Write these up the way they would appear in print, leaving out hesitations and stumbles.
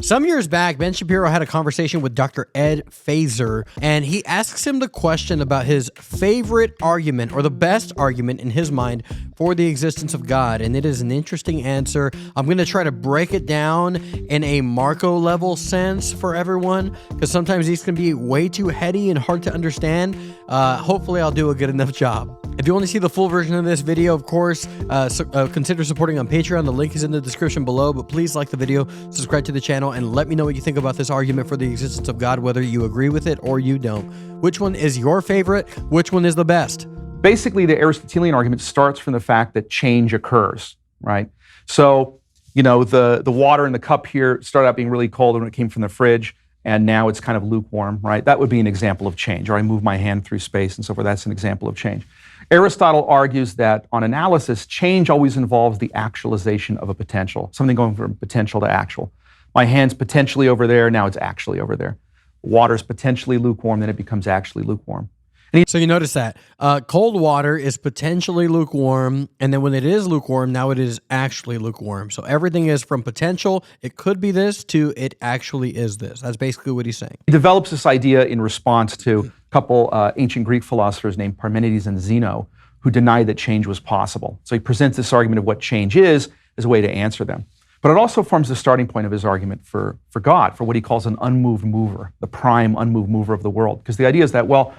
Some years back, Ben Shapiro had a conversation with Dr. Ed Feser, and he asks him the question about his favorite argument, or the best argument in his mind, for the existence of God. And it is an interesting answer. I'm going to try to break it down in a Marco level sense for everyone, because sometimes these can be way too heady and hard to understand. Hopefully I'll do a good enough job. If you want to see the full version of this video, of course, consider supporting on Patreon. The link is in the description below, but please like the video, subscribe to the channel, and let me know what you think about this argument for the existence of God, whether you agree with it or you don't. Which one is your favorite? Which one is the best? Basically, the Aristotelean argument starts from the fact that change occurs, right? So, you know, the water in the cup here started out being really cold when it came from the fridge, and now it's kind of lukewarm, right? That would be an example of change. Or I move my hand through space and so forth. That's an example of change. Aristotle argues that on analysis, change always involves the actualization of a potential, something going from potential to actual. My hand's potentially over there, now it's actually over there. Water's potentially lukewarm, then it becomes actually lukewarm. So you notice that cold water is potentially lukewarm, and then when it is lukewarm, now it is actually lukewarm. So everything is from potential, it could be this, to it actually is this. That's basically what he's saying. He develops this idea in response to a couple ancient Greek philosophers named Parmenides and Zeno, who denied that change was possible. So he presents this argument of what change is as a way to answer them. But it also forms the starting point of his argument for God, for what he calls an unmoved mover, the prime unmoved mover of the world. Because the idea is that, well,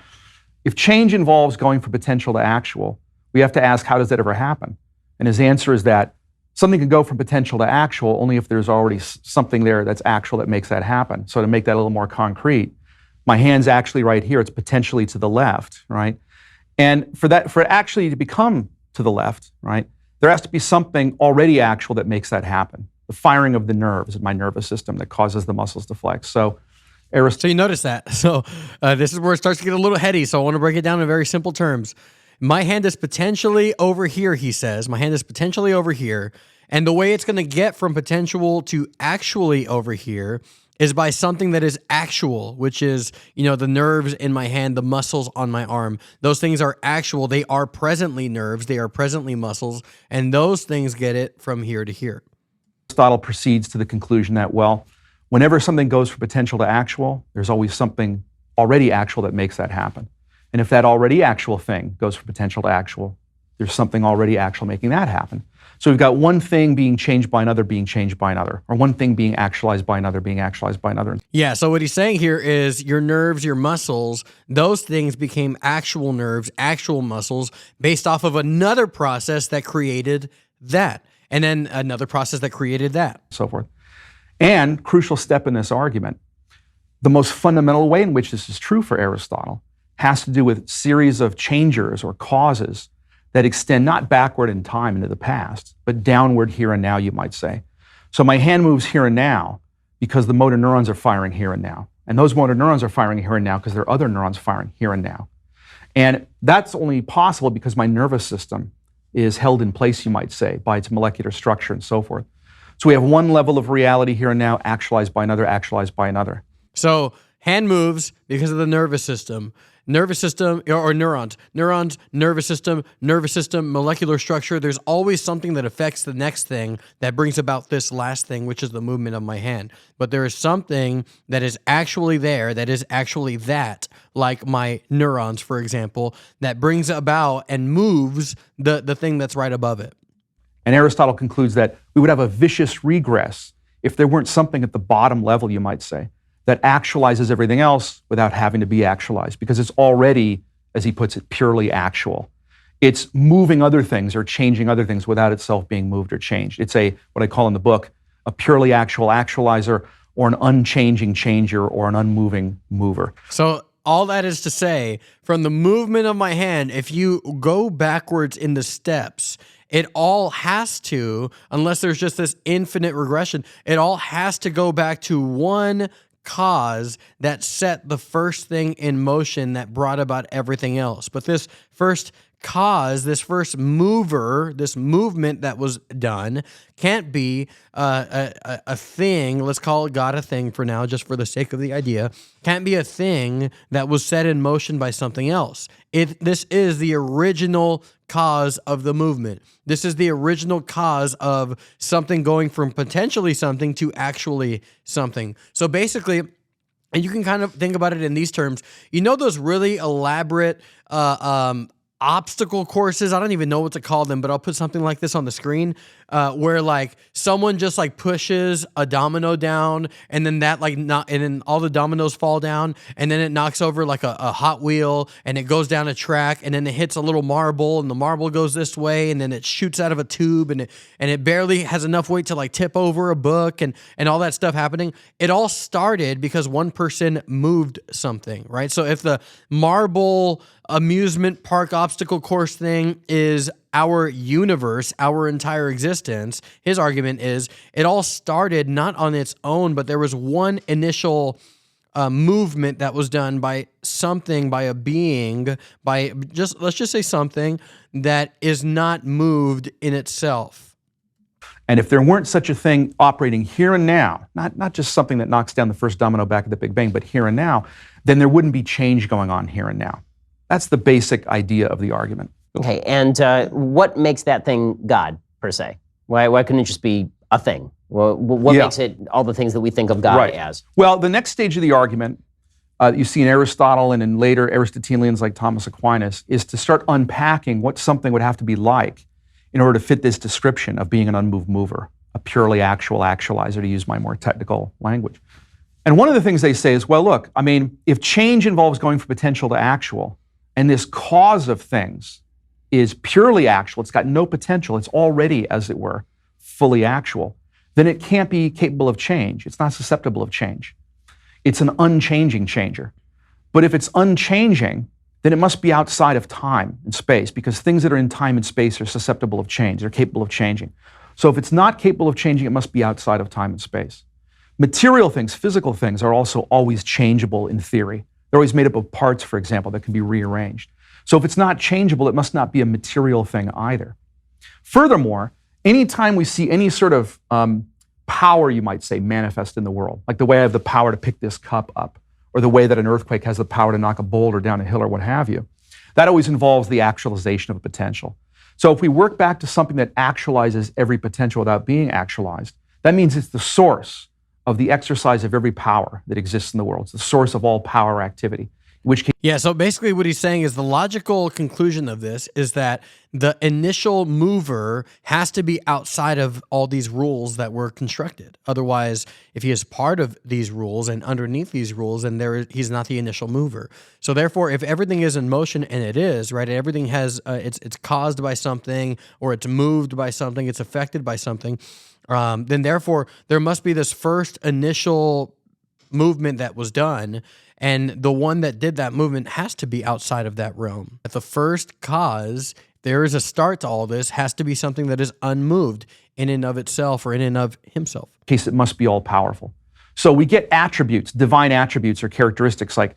if change involves going from potential to actual, we have to ask, how does that ever happen? And his answer is that something can go from potential to actual only if there's already something there that's actual that makes that happen. So to make that a little more concrete, my hand's actually right here, it's potentially to the left, right? And for it actually to become to the left, right, there has to be something already actual that makes that happen. The firing of the nerves in my nervous system that causes the muscles to flex. So you notice that. So this is where it starts to get a little heady. So I want to break it down in very simple terms. My hand is potentially over here, he says. My hand is potentially over here. And the way it's going to get from potential to actually over here is by something that is actual, which is, you know, the nerves in my hand, the muscles on my arm. Those things are actual. They are presently nerves. They are presently muscles. And those things get it from here to here. Aristotle proceeds to the conclusion that, well, whenever something goes from potential to actual, there's always something already actual that makes that happen. And if that already actual thing goes from potential to actual, there's something already actual making that happen. So we've got one thing being changed by another being changed by another, or one thing being actualized by another being actualized by another. Yeah, so what he's saying here is your nerves, your muscles, those things became actual nerves, actual muscles, based off of another process that created that, and then another process that created that. So forth. And crucial step in this argument, the most fundamental way in which this is true for Aristotle has to do with series of changers or causes that extend not backward in time into the past, but downward here and now, you might say. So my hand moves here and now because the motor neurons are firing here and now. And those motor neurons are firing here and now because there are other neurons firing here and now. And that's only possible because my nervous system is held in place, you might say, by its molecular structure and so forth. So we have one level of reality here and now, actualized by another, actualized by another. So hand moves because of the nervous system, or neurons, nervous system, molecular structure. There's always something that affects the next thing that brings about this last thing, which is the movement of my hand. But there is something that is actually there, that is actually that, like my neurons, for example, that brings about and moves the thing that's right above it. And Aristotle concludes that we would have a vicious regress if there weren't something at the bottom level, you might say, that actualizes everything else without having to be actualized, because it's already, as he puts it, purely actual. It's moving other things or changing other things without itself being moved or changed. It's what I call in the book, a purely actual actualizer, or an unchanging changer, or an unmoving mover. So all that is to say, from the movement of my hand, if you go backwards in the steps, it all has to, unless there's just this infinite regression, it all has to go back to one cause that set the first thing in motion that brought about everything else. But this first cause, this first mover, this movement that was done, can't be a thing. Let's call God a thing for now, just for the sake of the idea. Can't be a thing that was set in motion by something else. This is the original cause of the movement. This is the original cause of something going from potentially something to actually something. So basically, and you can kind of think about it in these terms. You know those really elaborate obstacle courses? I don't even know what to call them, but I'll put something like this on the screen, where like someone just like pushes a domino down, and then and then all the dominoes fall down, and then it knocks over like a Hot Wheel, and it goes down a track, and then it hits a little marble, and the marble goes this way, and then it shoots out of a tube, and it barely has enough weight to like tip over a book, and all that stuff happening. It all started because one person moved something, right? So if the marble amusement park obstacle course thing is our universe, our entire existence, his argument is it all started not on its own, but there was one initial movement that was done by something, by a being, let's just say something that is not moved in itself. And if there weren't such a thing operating here and now, not just something that knocks down the first domino back at the Big Bang, but here and now, then there wouldn't be change going on here and now. That's the basic idea of the argument. Okay, and what makes that thing God, per se? Why couldn't it just be a thing? What makes it all the things that we think of God as? Well, the next stage of the argument you see in Aristotle and in later Aristotelians like Thomas Aquinas is to start unpacking what something would have to be like in order to fit this description of being an unmoved mover, a purely actual actualizer, to use my more technical language. And one of the things they say is, well, look, I mean, if change involves going from potential to actual, and this cause of things is purely actual, it's got no potential, it's already, as it were, fully actual, then it can't be capable of change. It's not susceptible of change. It's an unchanging changer. But if it's unchanging, then it must be outside of time and space, because things that are in time and space are susceptible of change. They're capable of changing. So if it's not capable of changing, it must be outside of time and space. Material things, physical things, are also always changeable in theory. They're always made up of parts, for example, that can be rearranged. So if it's not changeable, it must not be a material thing either. Furthermore, anytime we see any sort of power, you might say, manifest in the world, like the way I have the power to pick this cup up, or the way that an earthquake has the power to knock a boulder down a hill or what have you, that always involves the actualization of a potential. So if we work back to something that actualizes every potential without being actualized, that means it's the source of the exercise of every power that exists in the world. It's the source of all power activity. So basically what he's saying is the logical conclusion of this is that the initial mover has to be outside of all these rules that were constructed. Otherwise, if he is part of these rules and underneath these rules, then he's not the initial mover. So therefore, if everything is in motion, and it is, right, everything has, it's caused by something, or it's moved by something, it's affected by something, then therefore there must be this first initial movement that was done, and the one that did that movement has to be outside of that realm. At the first cause, there is a start to all this, has to be something that is unmoved in and of itself, or in and of himself. In case it must be all powerful. So we get attributes, divine attributes or characteristics like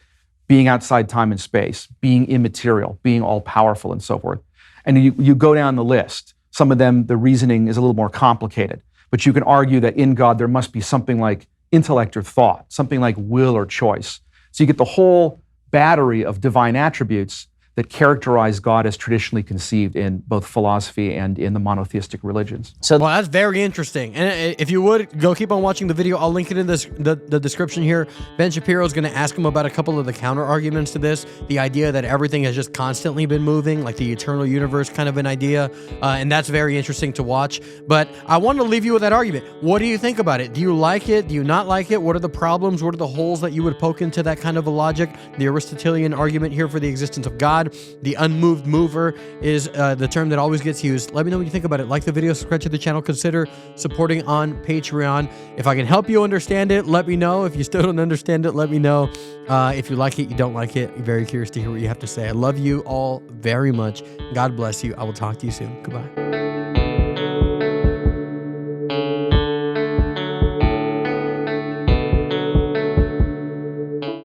being outside time and space, being immaterial, being all powerful, and so forth. And you go down the list. Some of them, the reasoning is a little more complicated, but you can argue that in God there must be something like intellect or thought, something like will or choice. So you get the whole battery of divine attributes that characterize God as traditionally conceived in both philosophy and in the monotheistic religions. Well, that's very interesting. And if you would, go keep on watching the video. I'll link it in the description here. Ben Shapiro is going to ask him about a couple of the counter arguments to this. The idea that everything has just constantly been moving, like the eternal universe kind of an idea. And that's very interesting to watch. But I want to leave you with that argument. What do you think about it? Do you like it? Do you not like it? What are the problems? What are the holes that you would poke into that kind of a logic? The Aristotelean argument here for the existence of God. The unmoved mover is the term that always gets used. Let me know what you think about it. Like the video, subscribe to the channel, consider supporting on Patreon. If I can help you understand it, let me know. If you still don't understand it, let me know. If you like it, you don't like it, I'm very curious to hear what you have to say. I love you all very much. God bless you. I will talk to you soon. Goodbye.